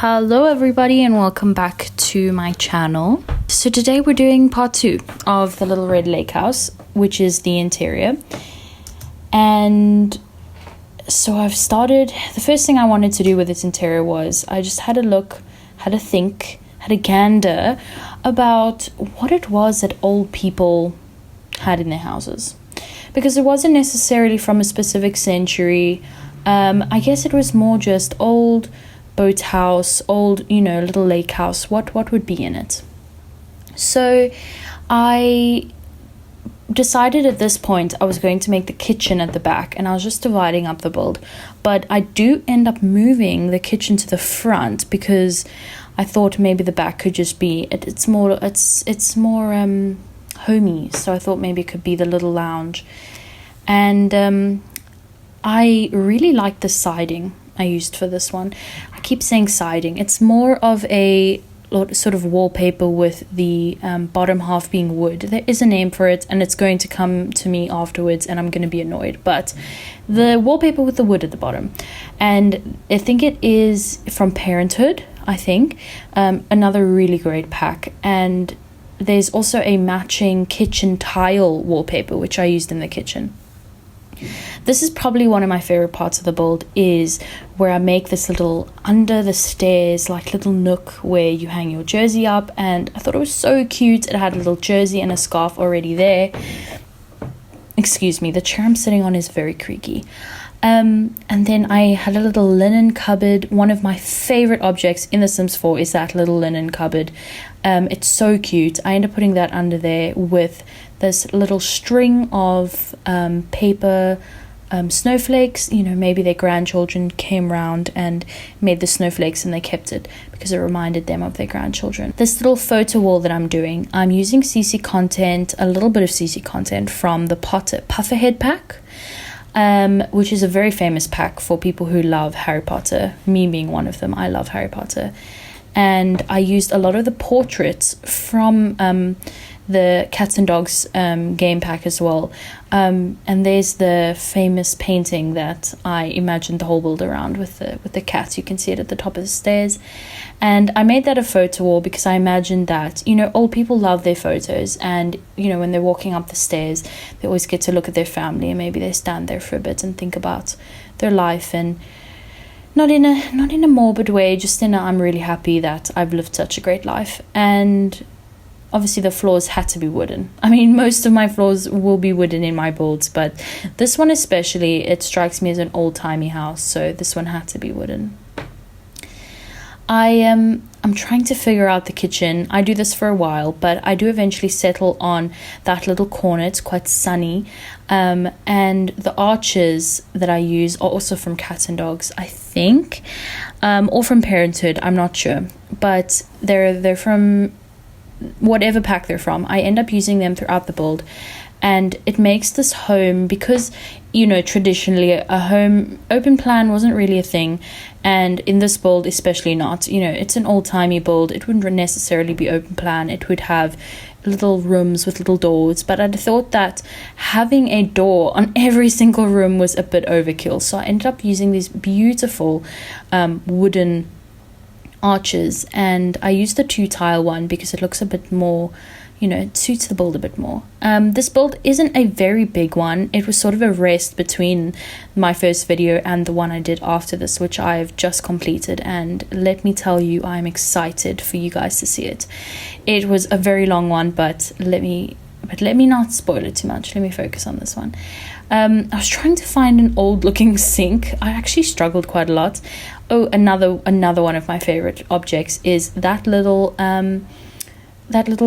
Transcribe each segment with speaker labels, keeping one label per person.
Speaker 1: Hello everybody and welcome back to my channel. So today we're doing part 2 of the Little Red Lake House, which is the interior. And so I've started, the first thing I wanted to do with this interior was I just had a look, had a think, had a gander about what it was that old people had in their houses. Because it wasn't necessarily from a specific century. I guess it was more just old boathouse, old, little lake house. What would be in it? So I decided at this point I was going to make the kitchen at the back, and I was just dividing up the build. But I do end up moving the kitchen to the front because I thought maybe the back could just be it's more homey. So I thought maybe it could be the little lounge. And I really like the siding I used for this one. I keep saying siding. It's more of a sort of wallpaper with the bottom half being wood. There is a name for it and it's going to come to me afterwards and I'm going to be annoyed. But the wallpaper with the wood at the bottom. And I think it is from Parenthood, I think. Another really great pack. And there's also a matching kitchen tile wallpaper which I used in the kitchen. This is probably one of my favorite parts of the build, is where I make this little under the stairs like little nook where you hang your jersey up, and I thought it was so cute. It had a little jersey and a scarf already there. Excuse me, the chair I'm sitting on is very creaky. And then I had a little linen cupboard. One of my favorite objects in The Sims 4 is that little linen cupboard. It's so cute. I ended up putting that under there with this little string of paper snowflakes. Maybe their grandchildren came round and made the snowflakes and they kept it because it reminded them of their grandchildren. This little photo wall that I'm doing, I'm using CC content, a little bit of CC content from the Pufferhead pack. Which is a very famous pack for people who love Harry Potter, me being one of them. I love Harry Potter. And I used a lot of the portraits from the Cats and Dogs game pack as well. And there's the famous painting that I imagined the whole build around with the cats. You can see it at the top of the stairs. And I made that a photo wall because I imagined that, old people love their photos. And, when they're walking up the stairs, they always get to look at their family. And maybe they stand there for a bit and think about their life. And not in a morbid way, just in a I'm really happy that I've lived such a great life. And obviously the floors had to be wooden. I mean, most of my floors will be wooden in my builds, but this one especially, it strikes me as an old-timey house, so this one had to be wooden. I'm trying to figure out the kitchen. I do this for a while, but I do eventually settle on that little corner. It's quite sunny. And the arches that I use are also from Cats and Dogs, I think, or from Parenthood. I'm not sure, but they're from whatever pack they're from. I end up using them throughout the build, and it makes this home, because traditionally a home open plan wasn't really a thing, and in this build especially not. It's an old-timey build. It wouldn't necessarily be open plan. It would have little rooms with little doors, but I thought that having a door on every single room was a bit overkill, so I ended up using these beautiful wooden arches, and I used the 2-tile one because it looks a bit more, it suits the build a bit more. This build isn't a very big one. It was sort of a rest between my first video and the one I did after this, which I've just completed, and let me tell you, I'm excited for you guys to see it. It was a very long one, but let me not spoil it too much. Let me focus on this one. I was trying to find an old looking sink. I actually struggled quite a lot. Oh, another one of my favorite objects is that little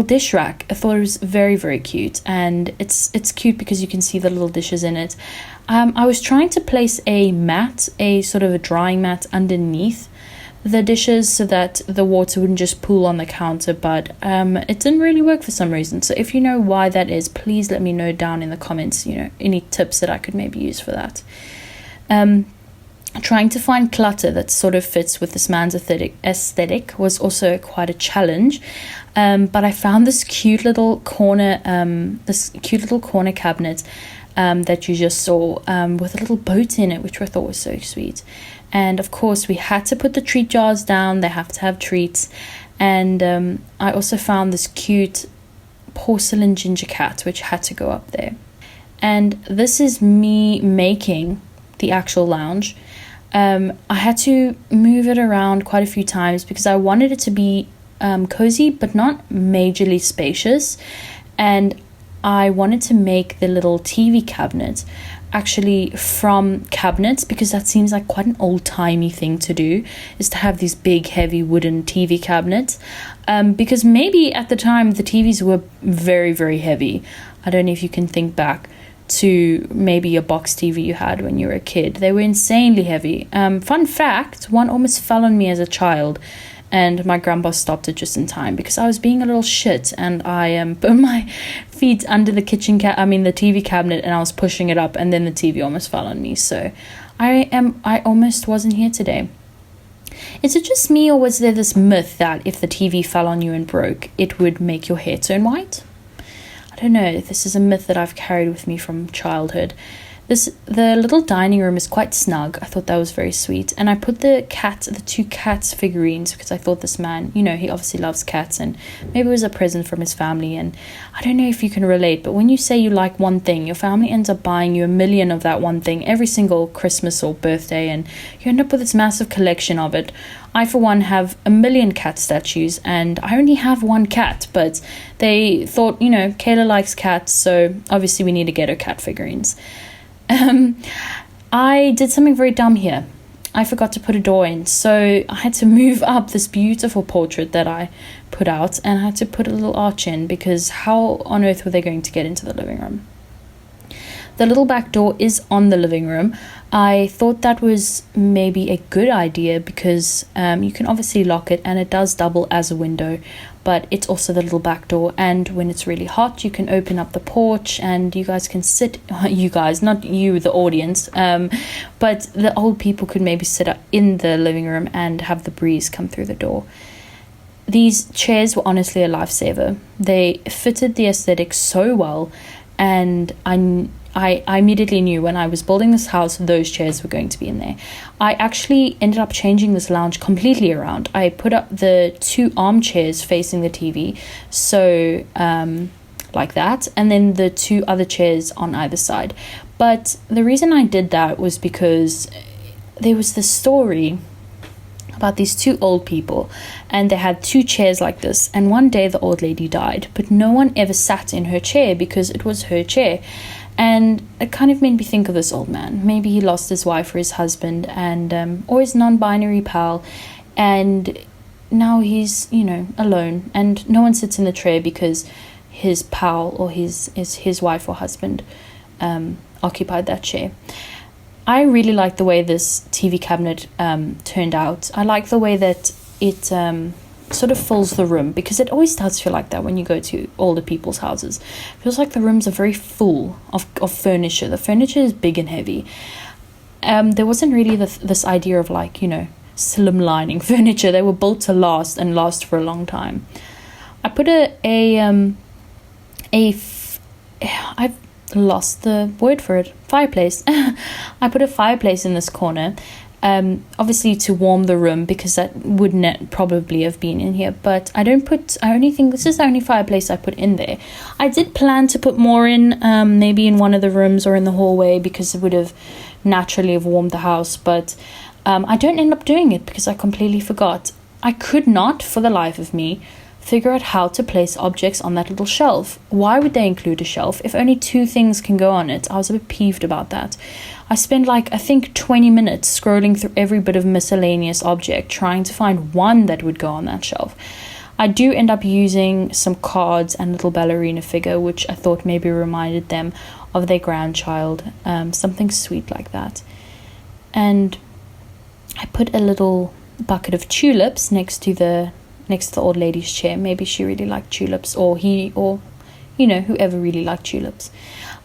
Speaker 1: dish rack. I thought it was very, very cute, and it's cute because you can see the little dishes in it. I was trying to place a mat, a sort of a drying mat underneath the dishes so that the water wouldn't just pool on the counter, but it didn't really work for some reason. So if you know why that is, please let me know down in the comments, any tips that I could maybe use for that. Trying to find clutter that sort of fits with this man's aesthetic was also quite a challenge, but I found this cute little corner cabinet that you just saw with a little boat in it, which I thought was so sweet. And of course, we had to put the treat jars down. They have to have treats. And I also found this cute porcelain ginger cat, which had to go up there. And this is me making the actual lounge. I had to move it around quite a few times because I wanted it to be cozy, but not majorly spacious. And I wanted to make the little TV cabinet actually from cabinets, because that seems like quite an old-timey thing to do, is to have these big heavy wooden TV cabinets, because maybe at the time the TVs were very, very heavy. I don't know if you can think back to maybe a box TV you had when you were a kid. They were insanely heavy. Fun fact, one almost fell on me as a child, and my grandpa stopped it just in time because I was being a little shit, and I put my feet under the the TV cabinet, and I was pushing it up, and then the TV almost fell on me. So I almost wasn't here today. Is it just me, or was there this myth that if the TV fell on you and broke, it would make your hair turn white? I don't know. This is a myth that I've carried with me from childhood. The little dining room is quite snug. I thought that was very sweet. And I put the two cats figurines, because I thought this man, he obviously loves cats, and maybe it was a present from his family. And I don't know if you can relate, but when you say you like one thing, your family ends up buying you 1,000,000 of that one thing every single Christmas or birthday, and you end up with this massive collection of it. I, for one, have 1,000,000 cat statues, and I only have one cat, but they thought, Kayla likes cats, so obviously we need to get her cat figurines. I did something very dumb here. I forgot to put a door in, so I had to move up this beautiful portrait that I put out, and I had to put a little arch in, because how on earth were they going to get into the living room? The little back door is on the living room. I thought that was maybe a good idea because you can obviously lock it, and it does double as a window, but it's also the little back door, and when it's really hot you can open up the porch and you guys can sit, you guys, not you, the audience, but the old people could maybe sit up in the living room and have the breeze come through the door. These chairs were honestly a lifesaver. They fitted the aesthetic so well, and I immediately knew when I was building this house, those chairs were going to be in there. I actually ended up changing this lounge completely around. I put up the 2 armchairs facing the TV, so like that, and then the 2 other chairs on either side. But the reason I did that was because there was this story about these 2 old people, and they had 2 chairs like this, and one day the old lady died, but no one ever sat in her chair because it was her chair. And it kind of made me think of this old man. Maybe he lost his wife or his husband, and or his non-binary pal, and now he's alone, and no one sits in the chair because his pal or his wife or husband occupied that chair. I really like the way this TV cabinet turned out. I like the way that it sort of fills the room, because it always does feel like that when you go to older people's houses. It feels like the rooms are very full of furniture. The furniture is big and heavy. There wasn't really this idea of slimlining furniture. They were built to last and last for a long time. I put I've lost the word for it. Fireplace. I put a fireplace in this corner. Obviously to warm the room, because that wouldn't probably have been in here, but I only think this is the only fireplace I put in there. I did plan to put more in, maybe in one of the rooms or in the hallway, because it would have naturally have warmed the house, but I don't end up doing it because I completely forgot. I could not, for the life of me, figure out how to place objects on that little shelf. Why would they include a shelf if only 2 things can go on it? I was a bit peeved about that. I spent I think 20 minutes scrolling through every bit of miscellaneous object trying to find one that would go on that shelf. I do end up using some cards and a little ballerina figure, which I thought maybe reminded them of their grandchild, something sweet like that. And I put a little bucket of tulips next to the old lady's chair. Maybe she really liked tulips, or he, or whoever really liked tulips.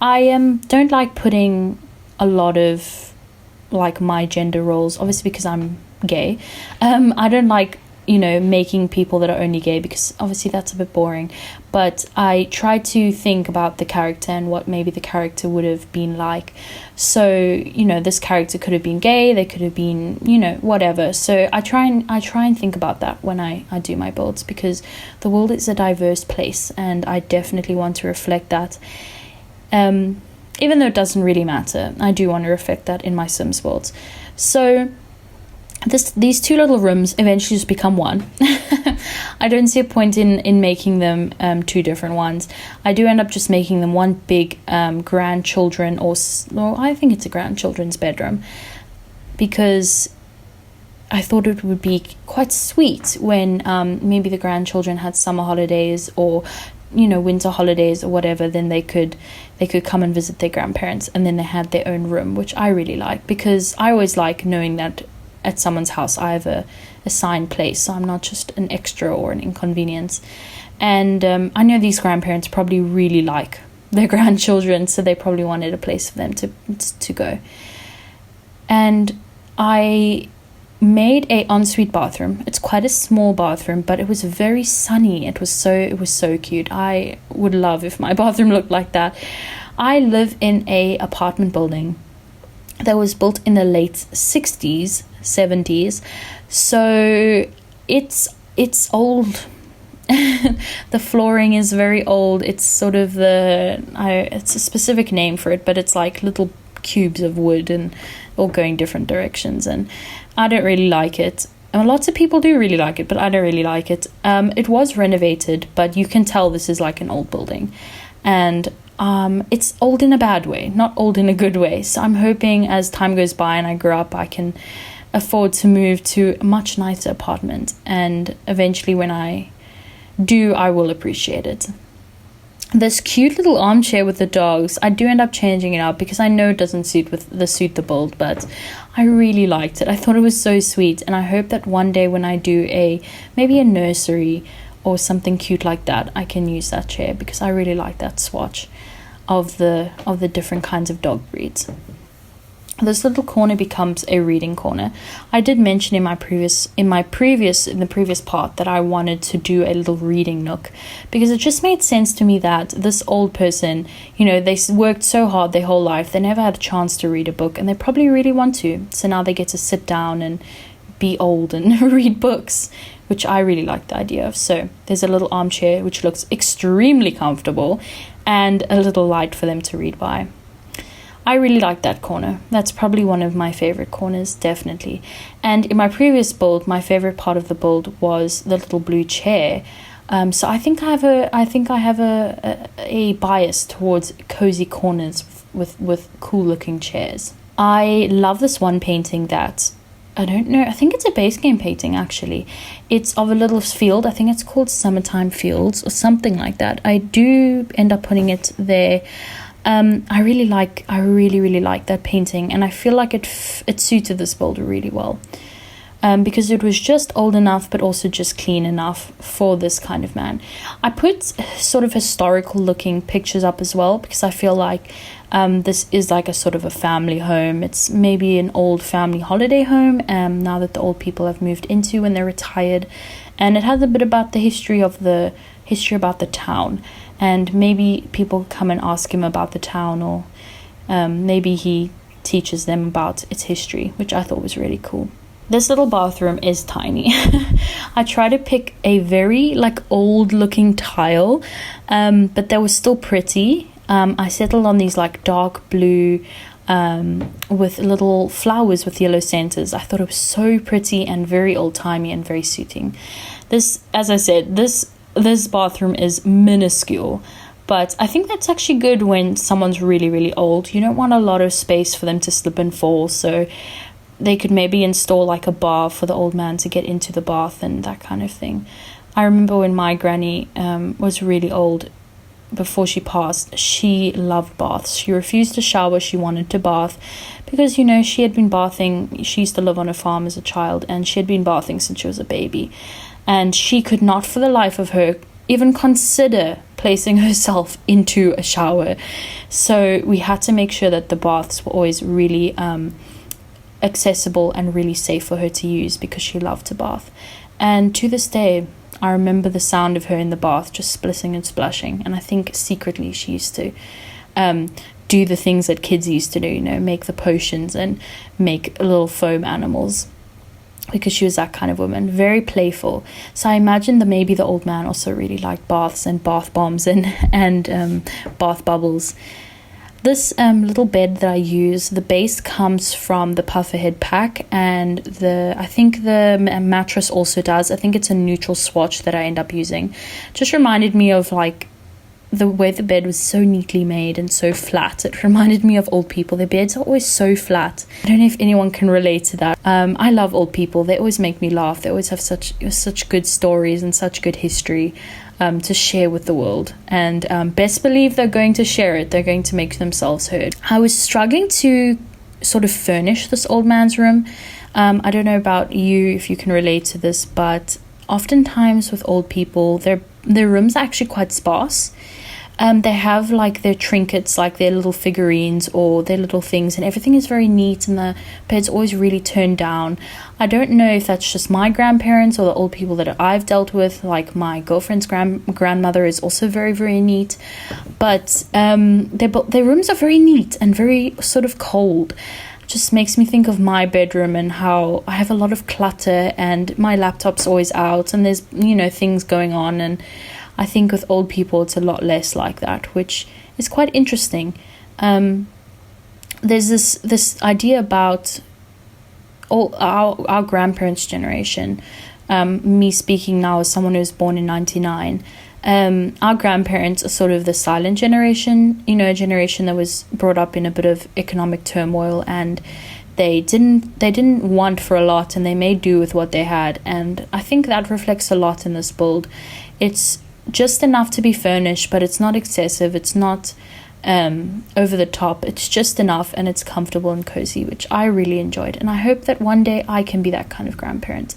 Speaker 1: I don't like putting a lot of my gender roles, obviously because I'm gay. I don't like making people that are only gay, because obviously that's a bit boring. But I try to think about the character and what maybe the character would have been like. So, this character could have been gay, they could have been, whatever. So I try and think about that when I do my builds, because the world is a diverse place and I definitely want to reflect that. Even though it doesn't really matter, I do want to reflect that in my Sims worlds. So these two little rooms eventually just become one. I don't see a point in making them two different ones. I do end up just making them one big grandchildren, or I think it's a grandchildren's bedroom, because I thought it would be quite sweet when maybe the grandchildren had summer holidays or winter holidays or whatever. Then they could come and visit their grandparents, and then they had their own room, which I really like, because I always like knowing that at someone's house I have a assigned place, so I'm not just an extra or an inconvenience. And I know these grandparents probably really like their grandchildren, so they probably wanted a place for them to go. And I made a ensuite bathroom. It's quite a small bathroom, but it was very sunny. It was so cute. I would love if my bathroom looked like that. I live in a apartment building that was built in the late 60s, 70s. So it's old. The flooring is very old. It's sort of it's a specific name for it, but it's like little cubes of wood and all going different directions, and I don't really like it. And lots of people do really like it, but I don't really like it. It was renovated, but you can tell this is like an old building, and it's old in a bad way, not old in a good way. So I'm hoping as time goes by and I grow up, I can afford to move to a much nicer apartment, and eventually when I do, I will appreciate it. This cute little armchair with the dogs, I do end up changing it out because I know it doesn't suit the build, but I really liked it. I thought it was so sweet, and I hope that one day when I do maybe a nursery or something cute like that, I can use that chair, because I really like that swatch of the different kinds of dog breeds. This little corner becomes a reading corner. I did mention in the previous part that I wanted to do a little reading nook, because it just made sense to me that this old person, they worked so hard their whole life, they never had a chance to read a book, and they probably really want to. So now they get to sit down and be old and read books, which I really like the idea of. So there's a little armchair which looks extremely comfortable, and a little light for them to read by. I really like that corner. That's probably one of my favorite corners, definitely. And in my previous build, my favorite part of the build was the little blue chair. So I think I have a bias towards cozy corners with cool looking chairs. I love this one painting that, I don't know, I think it's a base game painting actually. It's of a little field. I think it's called Summertime Fields or something like that. I do end up putting it there. I really like that painting, and I feel like it suited this build really well, because it was just old enough but also just clean enough for this kind of man. I put sort of historical looking pictures up as well, because I feel like this is like a sort of a family home. It's maybe an old family holiday home now that the old people have moved into when they're retired, and it has a bit about the history about the town. And maybe people come and ask him about the town, or maybe he teaches them about its history, which I thought was really cool. This little bathroom is tiny. I tried to pick a very old looking tile, but they were still pretty. I settled on these dark blue with little flowers with yellow centers. I thought it was so pretty and very old timey and very suiting. This, as I said, this bathroom is minuscule, but I think that's actually good when someone's really, really old. You don't want a lot of space for them to slip and fall, so they could maybe install a bar for the old man to get into the bath and that kind of thing. I remember when my granny was really old, before she passed, she loved baths. She refused to shower, she wanted to bath, because she had been bathing. She used to live on a farm as a child, and she had been bathing since she was a baby. And she could not for the life of her even consider placing herself into a shower. So we had to make sure that the baths were always really accessible and really safe for her to use, because she loved to bath. And to this day, I remember the sound of her in the bath just splishing and splashing. And I think secretly she used to do the things that kids used to do, make the potions and make little foam animals, because she was that kind of woman, very playful. So I imagine that maybe the old man also really liked baths and bath bombs and bath bubbles. This little bed that I use, the base comes from the Pufferhead pack, and I think the mattress also does. I think it's a neutral swatch that I end up using. Just reminded me of like the way the bed was so neatly made and so flat. It reminded me of old people. Their beds are always so flat. I don't know if anyone can relate to that. I love old people. They always make me laugh. They always have such good stories and such good history to share with the world. And best believe they're going to share it. They're going to make themselves heard. I was struggling to sort of furnish this old man's room. I don't know about you, if you can relate to this, but oftentimes with old people, their rooms are actually quite sparse. They have like their trinkets, like their little figurines or their little things, and everything is very neat, and the bed's always really turned down. I don't know if that's just my grandparents or the old people that I've dealt with, like my girlfriend's grandmother is also very, very neat, but their rooms are very neat and very sort of cold. Just makes me think of my bedroom and how I have a lot of clutter and my laptop's always out and there's things going on, and I think with old people it's a lot less like that, which is quite interesting. There's this idea about all our grandparents' generation. Me speaking now as someone who was born in 1999. Our grandparents are sort of the silent generation, a generation that was brought up in a bit of economic turmoil, and they didn't want for a lot, and they made do with what they had. And I think that reflects a lot in this build. It's just enough to be furnished, but it's not excessive, it's not over the top, it's just enough, and it's comfortable and cozy, which I really enjoyed. And I hope that one day I can be that kind of grandparent,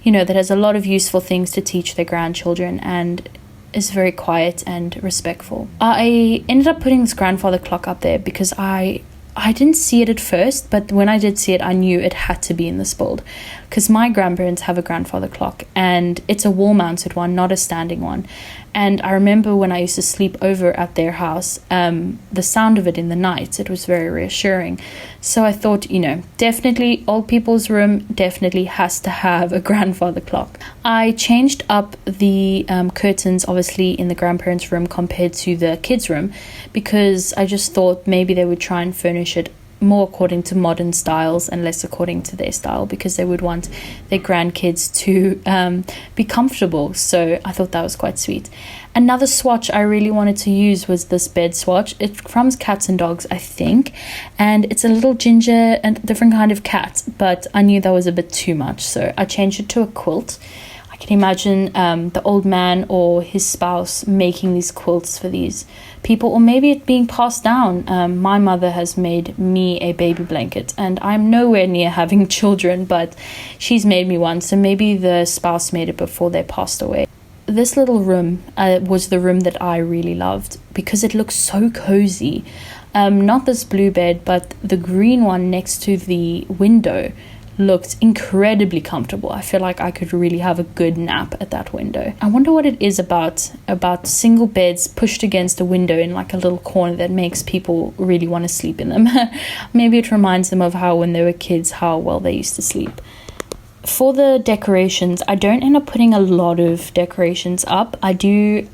Speaker 1: that has a lot of useful things to teach their grandchildren and is very quiet and respectful. I ended up putting this grandfather clock up there because I didn't see it at first, but when I did see it, I knew it had to be in this build, because my grandparents have a grandfather clock, and it's a wall-mounted one, not a standing one. And I remember when I used to sleep over at their house, the sound of it in the night, it was very reassuring. So I thought, definitely old people's room definitely has to have a grandfather clock. I changed up the curtains, obviously, in the grandparents' room compared to the kids' room, because I just thought maybe they would try and furnish it more according to modern styles and less according to their style, because they would want their grandkids to be comfortable. So I thought that was quite sweet. Another swatch I really wanted to use was this bed swatch. It's from Cats and Dogs, I think, and it's a little ginger and different kind of cat, but I knew that was a bit too much, so I changed it to a quilt. I can imagine the old man or his spouse making these quilts for these people, or maybe it being passed down. My mother has made me a baby blanket, and I'm nowhere near having children, but she's made me one, so maybe the spouse made it before they passed away. This little room was the room that I really loved because it looks so cozy. Not this blue bed, but the green one next to the window looked incredibly comfortable. I feel like I could really have a good nap at that window. I wonder what it is about single beds pushed against a window in like a little corner that makes people really want to sleep in them. Maybe it reminds them of how when they were kids, how well they used to sleep. For the decorations, I don't end up putting a lot of decorations up. I do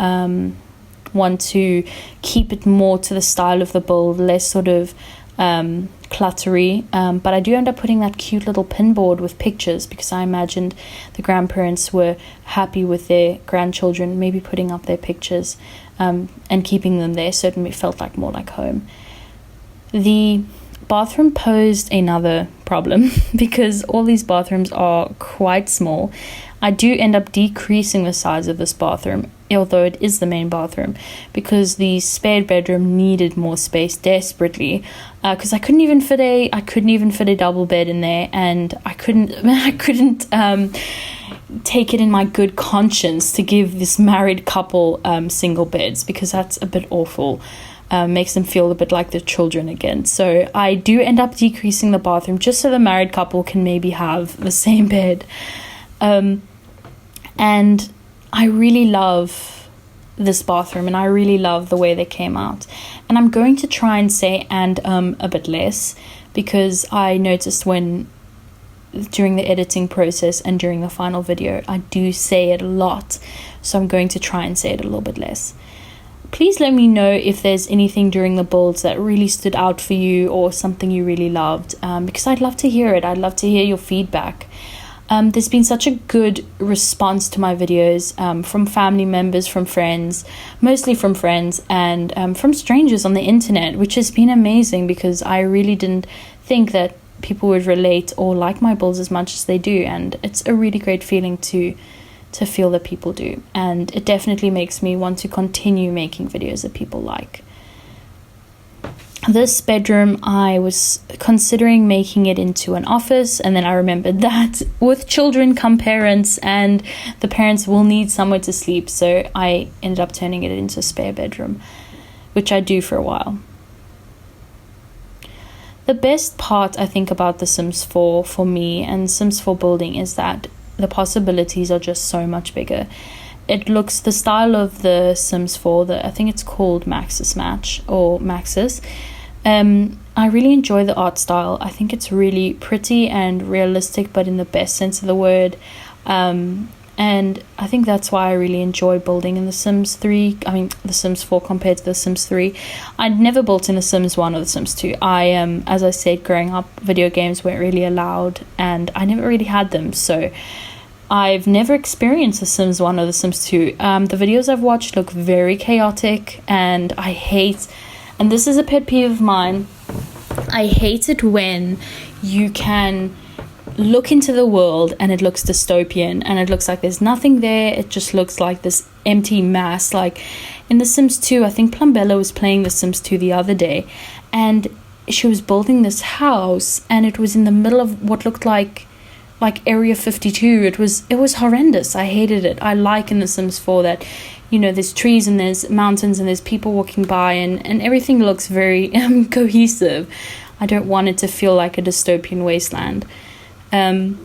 Speaker 1: want to keep it more to the style of the build, less sort of cluttery, but I do end up putting that cute little pin board with pictures, because I imagined the grandparents were happy with their grandchildren maybe putting up their pictures and keeping them there, so it felt like more like home. The bathroom posed another problem because all these bathrooms are quite small. I do end up decreasing the size of this bathroom, although it is the main bathroom, because the spare bedroom needed more space desperately, because I couldn't even fit a double bed in there, and I couldn't take it in my good conscience to give this married couple single beds, because that's a bit awful. Makes them feel a bit like their children again. So I do end up decreasing the bathroom just so the married couple can maybe have the same bed. And I really love this bathroom, and I really love the way they came out. And I'm going to try and say a bit less, because I noticed during the editing process and during the final video, I do say it a lot. So I'm going to try and say it a little bit less. Please let me know if there's anything during the builds that really stood out for you, or something you really loved, because I'd love to hear it. I'd love to hear your feedback. There's been such a good response to my videos, from family members, from friends, mostly from friends, and from strangers on the internet, which has been amazing, because I really didn't think that people would relate or like my builds as much as they do, and it's a really great feeling to feel that people do, and it definitely makes me want to continue making videos that people like. This bedroom, I was considering making it into an office, and then I remembered that with children come parents, and the parents will need somewhere to sleep, so I ended up turning it into a spare bedroom, which I do for a while. The best part, I think, about The Sims 4 for me and Sims 4 building is that the possibilities are just so much bigger. It looks, the style of the Sims 4, I think it's called Maxis Match or Maxis. I really enjoy the art style. I think it's really pretty and realistic, but in the best sense of the word. And I think that's why I really enjoy building in The Sims 3. I mean, The Sims 4 compared to The Sims 3. I'd never built in The Sims 1 or The Sims 2. As I said, growing up, video games weren't really allowed, and I never really had them. So I've never experienced The Sims 1 or The Sims 2. The videos I've watched look very chaotic, and I hate, and this is a pet peeve of mine, I hate it when you can look into the world and it looks dystopian, and it looks like there's nothing there. It just looks like this empty mass. Like in The Sims 2, I think Plumbella was playing The Sims 2 the other day, and she was building this house, and it was in the middle of what looked like Area 52. It was horrendous. I hated it. I like in The Sims 4 that, you know, there's trees and there's mountains and there's people walking by, and everything looks very cohesive. I don't want it to feel like a dystopian wasteland. And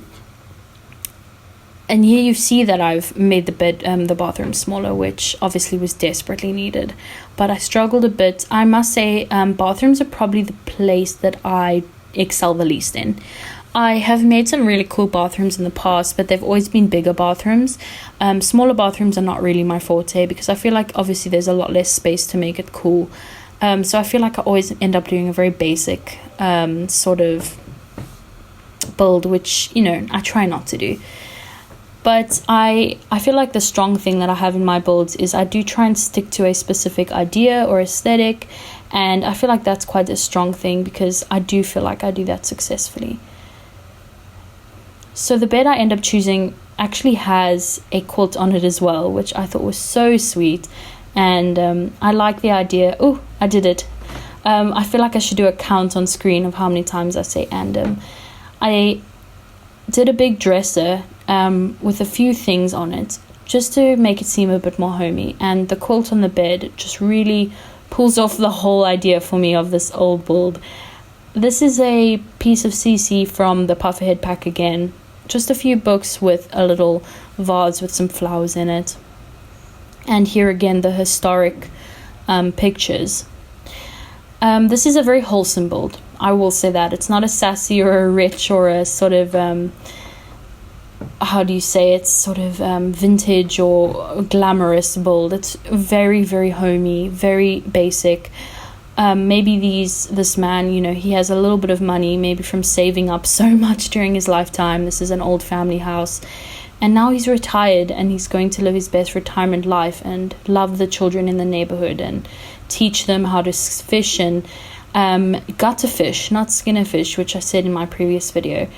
Speaker 1: here you see that I've made the bathroom smaller, which obviously was desperately needed, but I struggled a bit. I must say, bathrooms are probably the place that I excel the least in. I have made some really cool bathrooms in the past, but they've always been bigger bathrooms. Smaller bathrooms are not really my forte, because I feel like obviously there's a lot less space to make it cool. So I feel like I always end up doing a very basic sort of build, which, you know, I try not to do. But I feel like the strong thing that I have in my builds is I do try and stick to a specific idea or aesthetic, and I feel like that's quite a strong thing, because I do feel like I do that successfully. So the bed I end up choosing actually has a quilt on it as well, which I thought was so sweet, and I like the idea. Oh, I did it. I feel like I should do a count on screen of how many times I say and. I did a big dresser with a few things on it, just to make it seem a bit more homey, and the quilt on the bed just really pulls off the whole idea for me of this old build. This is a piece of CC from the Pufferhead pack again, just a few books with a little vase with some flowers in it, and here again the historic pictures. This is a very wholesome build, I will say that. It's not a sassy or a rich or a sort of how do you say, it's sort of vintage or glamorous build. It's very, very homey, very basic. Maybe this man, you know, he has a little bit of money, maybe from saving up so much during his lifetime. This is an old family house, and now he's retired, and he's going to live his best retirement life and love the children in the neighborhood and teach them how to fish and gutter fish, not skinner fish, which I said in my previous video,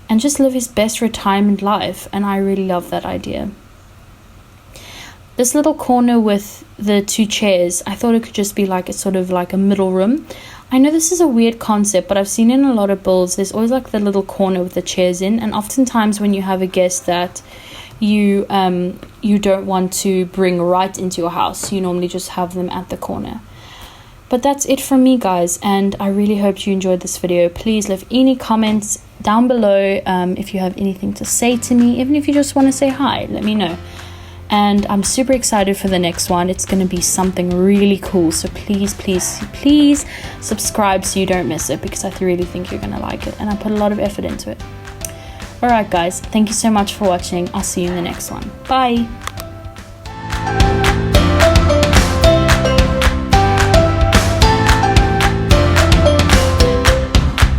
Speaker 1: and just live his best retirement life. And I really love that idea. This little corner with the two chairs, I thought it could just be like a sort of like a middle room. I know this is a weird concept, but I've seen in a lot of builds, there's always like the little corner with the chairs in, and oftentimes when you have a guest that you don't want to bring right into your house, you normally just have them at the corner. But that's it from me, guys, and I really hope you enjoyed this video. Please leave any comments down below, if you have anything to say to me, even if you just want to say hi, let me know. And I'm super excited for the next one. It's going to be something really cool, so please, please, please subscribe so you don't miss it, because I really think you're going to like it, and I put a lot of effort into it. Alright guys, thank you so much for watching. I'll see you in the next one. Bye!